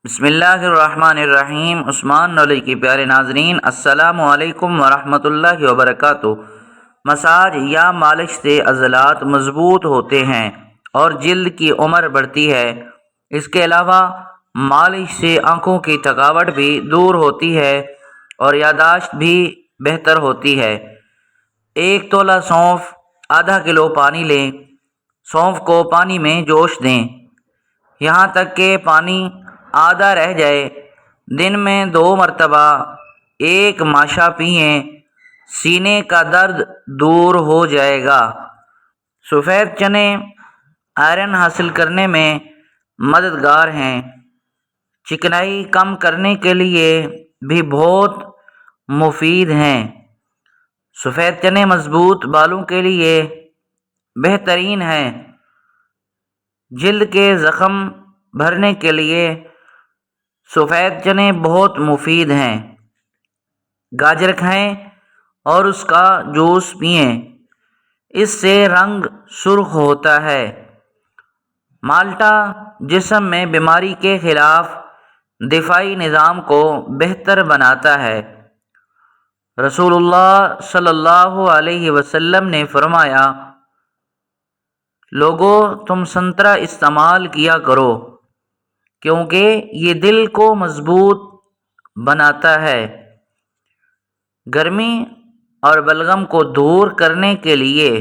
بسم اللہ الرحمن الرحیم۔ عثمان نالج کی پیارے ناظرین، السلام علیکم ورحمۃ اللہ وبرکاتہ۔ مساج یا مالش سے عضلات مضبوط ہوتے ہیں اور جلد کی عمر بڑھتی ہے۔ اس کے علاوہ مالش سے آنکھوں کی تھکاوٹ بھی دور ہوتی ہے اور یادداشت بھی بہتر ہوتی ہے۔ 1 تولہ سونف، ½ کلو پانی لیں۔ سونف کو پانی میں جوش دیں یہاں تک کہ پانی آدھا رہ جائے۔ دن میں 2 مرتبہ ایک ماشا پئیں، سینے کا درد دور ہو جائے گا۔ سفید چنے آئرن حاصل کرنے میں مددگار ہیں۔ چکنائی کم کرنے کے لیے بھی بہت مفید ہیں۔ سفید چنے مضبوط بالوں کے لیے بہترین ہیں۔ جلد کے زخم بھرنے کے لیے سفید چنے بہت مفید ہیں۔ گاجر کھائیں اور اس کا جوس پئیں، اس سے رنگ سرخ ہوتا ہے۔ مالٹا جسم میں بیماری کے خلاف دفاعی نظام کو بہتر بناتا ہے۔ رسول اللہ صلی اللہ علیہ وسلم نے فرمایا، لوگو تم سنترا استعمال کیا کرو کیونکہ یہ دل کو مضبوط بناتا ہے۔ گرمی اور بلغم کو دور کرنے کے لیے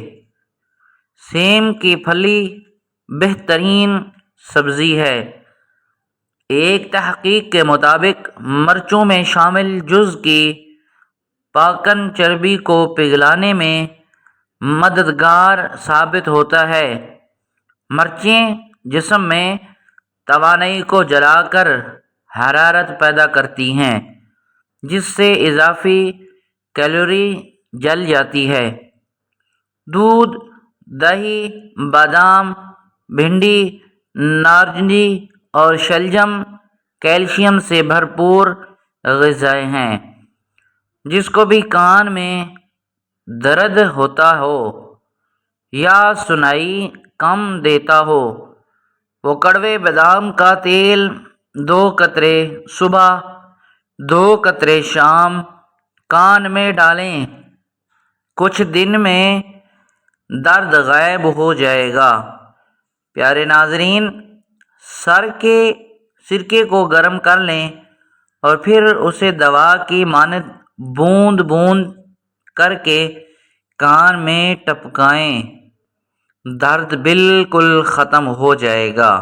سیم کی پھلی بہترین سبزی ہے۔ ایک تحقیق کے مطابق مرچوں میں شامل جز کی پاکن چربی کو پگھلانے میں مددگار ثابت ہوتا ہے۔ مرچیں جسم میں توانائی کو جلا کر حرارت پیدا کرتی ہیں، جس سے اضافی کیلوری جل جاتی ہے۔ دودھ، دہی، بادام، بھنڈی، نارنجی اور شلجم کیلشیم سے بھرپور غذائیں ہیں۔ جس کو بھی کان میں درد ہوتا ہو یا سنائی کم دیتا ہو، وہ کڑوے بادام کا تیل 2 قطرے صبح 2 قطرے شام کان میں ڈالیں۔ کچھ دن میں درد غائب ہو جائے گا۔ پیارے ناظرین، سرکے کو گرم کر لیں اور پھر اسے دوا کی مانند بوند بوند کر کے کان میں ٹپکائیں، درد بالکل ختم ہو جائے گا۔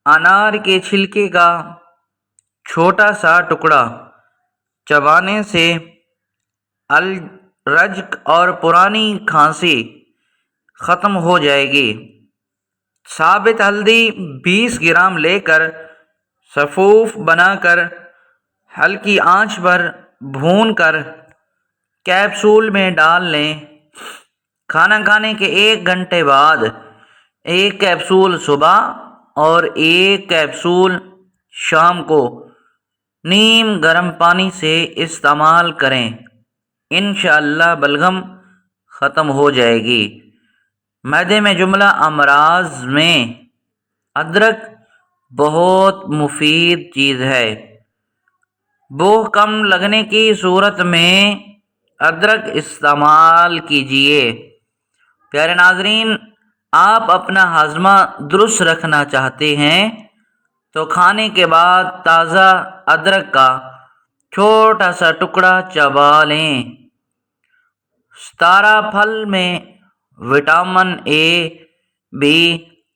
انار کے چھلکے کا چھوٹا سا ٹکڑا چبانے سے الرجک اور پرانی کھانسی ختم ہو جائے گی۔ ثابت ہلدی 20 گرام لے کر سفوف بنا کر ہلکی آنچ پر بھون کر کیپسول میں ڈال لیں۔ کھانا کھانے کے 1 گھنٹے بعد 1 کیپسول صبح اور 1 کیپسول شام کو نیم گرم پانی سے استعمال کریں۔ انشاءاللہ بلغم ختم ہو جائے گی۔ معدے میں جملہ امراض میں ادرک بہت مفید چیز ہے۔ بھوک کم لگنے کی صورت میں ادرک استعمال کیجیے۔ پیارے ناظرین، آپ اپنا ہاضمہ درست رکھنا چاہتے ہیں تو کھانے کے بعد تازہ ادرک کا چھوٹا سا ٹکڑا چبا لیں۔ ستارہ پھل میں وٹامن اے، بی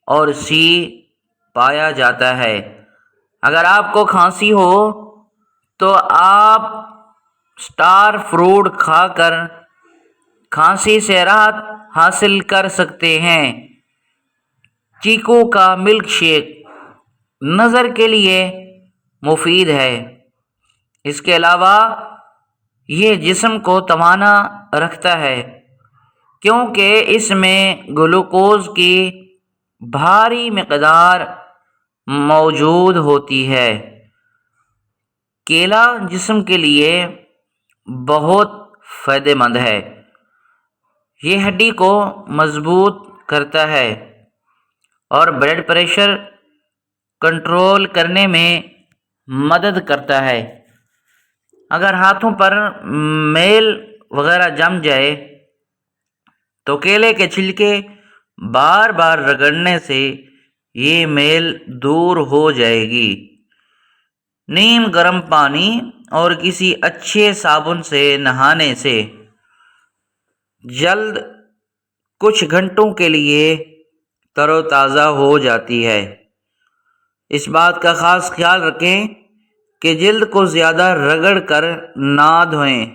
اور سی پایا جاتا ہے۔ اگر آپ کو کھانسی ہو تو آپ سٹار فروٹ کھا کر کھانسی سے راحت حاصل کر سکتے ہیں۔ چیکو کا ملک شیک نظر کے لیے مفید ہے۔ اس کے علاوہ یہ جسم کو توانا رکھتا ہے کیونکہ اس میں گلوکوز کی بھاری مقدار موجود ہوتی ہے۔ کیلا جسم کے لیے بہت فائدہ مند ہے۔ یہ ہڈی کو مضبوط کرتا ہے اور بلڈ پریشر کنٹرول کرنے میں مدد کرتا ہے۔ اگر ہاتھوں پر میل وغیرہ جم جائے تو کیلے کے چھلکے بار بار رگڑنے سے یہ میل دور ہو جائے گی۔ نیم گرم پانی اور کسی اچھے صابن سے نہانے سے جلد کچھ گھنٹوں کے لیے تر و تازہ ہو جاتی ہے۔ اس بات کا خاص خیال رکھیں کہ جلد کو زیادہ رگڑ کر نہ دھوئیں۔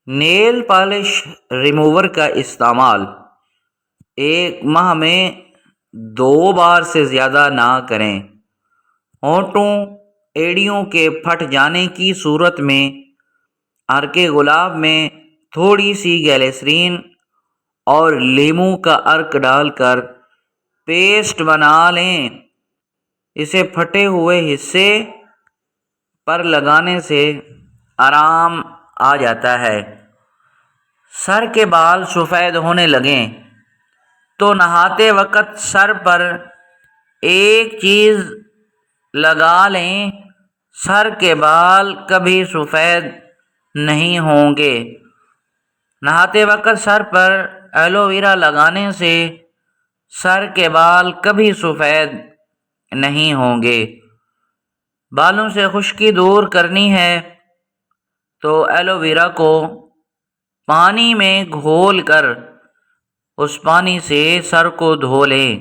نیل پالش ریموور کا استعمال ایک ماہ میں 2 بار سے زیادہ نہ کریں۔ ہونٹوں ایڑیوں کے پھٹ جانے کی صورت میں عرق گلاب میں تھوڑی سی گلیسرین اور لیموں کا عرق ڈال کر پیسٹ بنا لیں۔ اسے پھٹے ہوئے حصے پر لگانے سے آرام آ جاتا ہے۔ سر کے بال سفید ہونے لگیں تو نہاتے وقت سر پر ایک چیز لگا لیں، سر کے بال کبھی سفید نہیں ہوں گے۔ نہاتے وقت سر پر ایلو ویرا لگانے سے سر کے بال کبھی سفید نہیں ہوں گے۔ بالوں سے خشکی دور کرنی ہے تو ایلو ویرا کو پانی میں گھول کر اس پانی سے سر کو دھو لیں،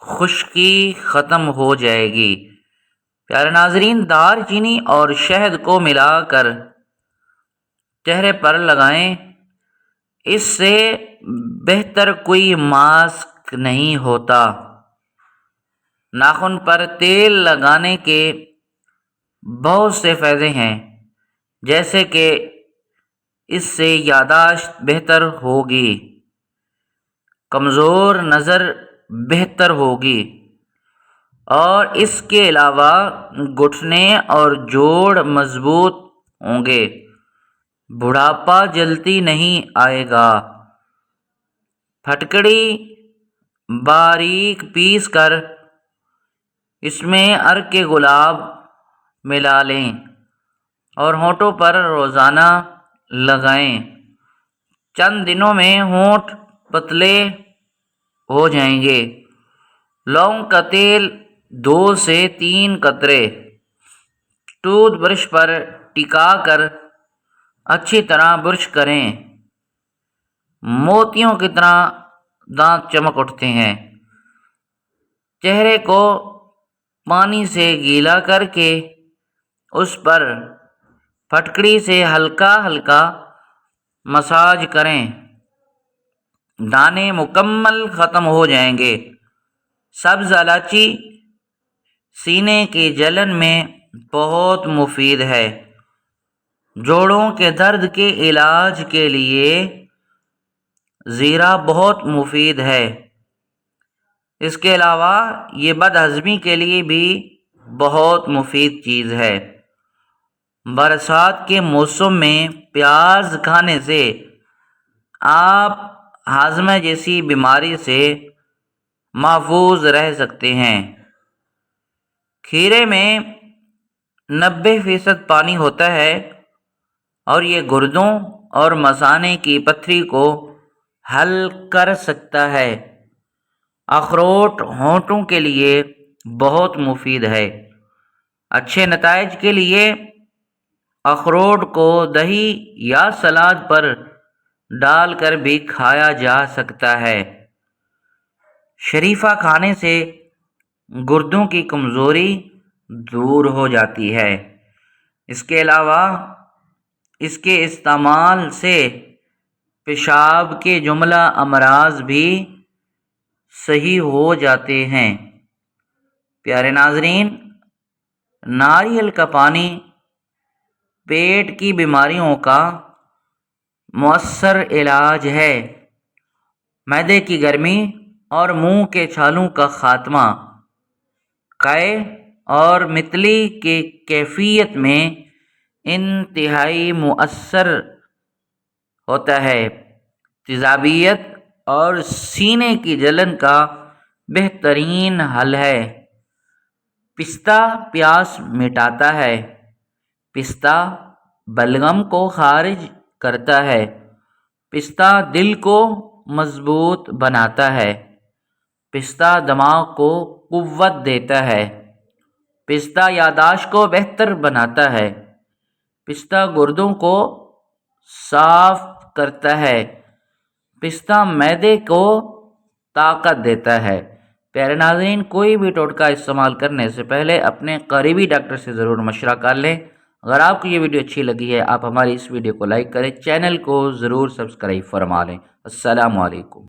خشکی ختم ہو جائے گی۔ پیارے ناظرین، دار چینی اور شہد کو ملا کر چہرے پر لگائیں، اس سے بہتر کوئی ماسک نہیں ہوتا۔ ناخن پر تیل لگانے کے بہت سے فائدے ہیں، جیسے کہ اس سے یادداشت بہتر ہوگی، کمزور نظر بہتر ہوگی، اور اس کے علاوہ گھٹنے اور جوڑ مضبوط ہوں گے۔ بڑھاپا جلدی نہیں آئے گا۔ پھٹکڑی باریک پیس کر اس میں عرق گلاب ملا لیں اور ہونٹوں پر روزانہ لگائیں۔ چند دنوں میں ہونٹ پتلے ہو جائیں گے۔ لونگ کا تیل 2 سے 3 قطرے ٹوتھ برش پر ٹکا کر اچھی طرح برش کریں۔ موتیوں کی طرح دانت چمک اٹھتے ہیں۔ چہرے کو پانی سے گیلا کر کے اس پر پھٹکڑی سے ہلکا ہلکا مساج کریں، دانے مکمل ختم ہو جائیں گے۔ سبز الائچی سینے کی جلن میں بہت مفید ہے۔ جوڑوں کے درد کے علاج کے لیے زیرہ بہت مفید ہے۔ اس کے علاوہ یہ بد ہضمی کے لیے بھی بہت مفید چیز ہے۔ برسات کے موسم میں پیاز کھانے سے آپ ہاضمہ جیسی بیماری سے محفوظ رہ سکتے ہیں۔ کھیرے میں 90% پانی ہوتا ہے اور یہ گردوں اور مثانے کی پتھری کو حل کر سکتا ہے۔ اخروٹ ہونٹوں کے لیے بہت مفید ہے۔ اچھے نتائج کے لیے اخروٹ کو دہی یا سلاد پر ڈال کر بھی کھایا جا سکتا ہے۔ شریفہ کھانے سے گردوں کی کمزوری دور ہو جاتی ہے۔ اس کے علاوہ اس کے استعمال سے پیشاب کے جملہ امراض بھی صحیح ہو جاتے ہیں۔ پیارے ناظرین، ناریل کا پانی پیٹ کی بیماریوں کا مؤثر علاج ہے۔ معدے کی گرمی اور منہ کے چھالوں کا خاتمہ، قے اور متلی کی کیفیت میں انتہائی مؤثر ہوتا ہے۔ تیزابیت اور سینے کی جلن کا بہترین حل ہے۔ پستہ پیاس مٹاتا ہے، پستہ بلغم کو خارج کرتا ہے، پستہ دل کو مضبوط بناتا ہے، پستہ دماغ کو قوت دیتا ہے، پستہ یادداشت کو بہتر بناتا ہے، پستہ گردوں کو صاف کرتا ہے، پستہ معدے کو طاقت دیتا ہے۔ پیارے ناظرین، کوئی بھی ٹوٹکا استعمال کرنے سے پہلے اپنے قریبی ڈاکٹر سے ضرور مشورہ کر لیں۔ اگر آپ کو یہ ویڈیو اچھی لگی ہے، آپ ہماری اس ویڈیو کو لائک کریں، چینل کو ضرور سبسکرائب فرما لیں۔ السلام علیکم۔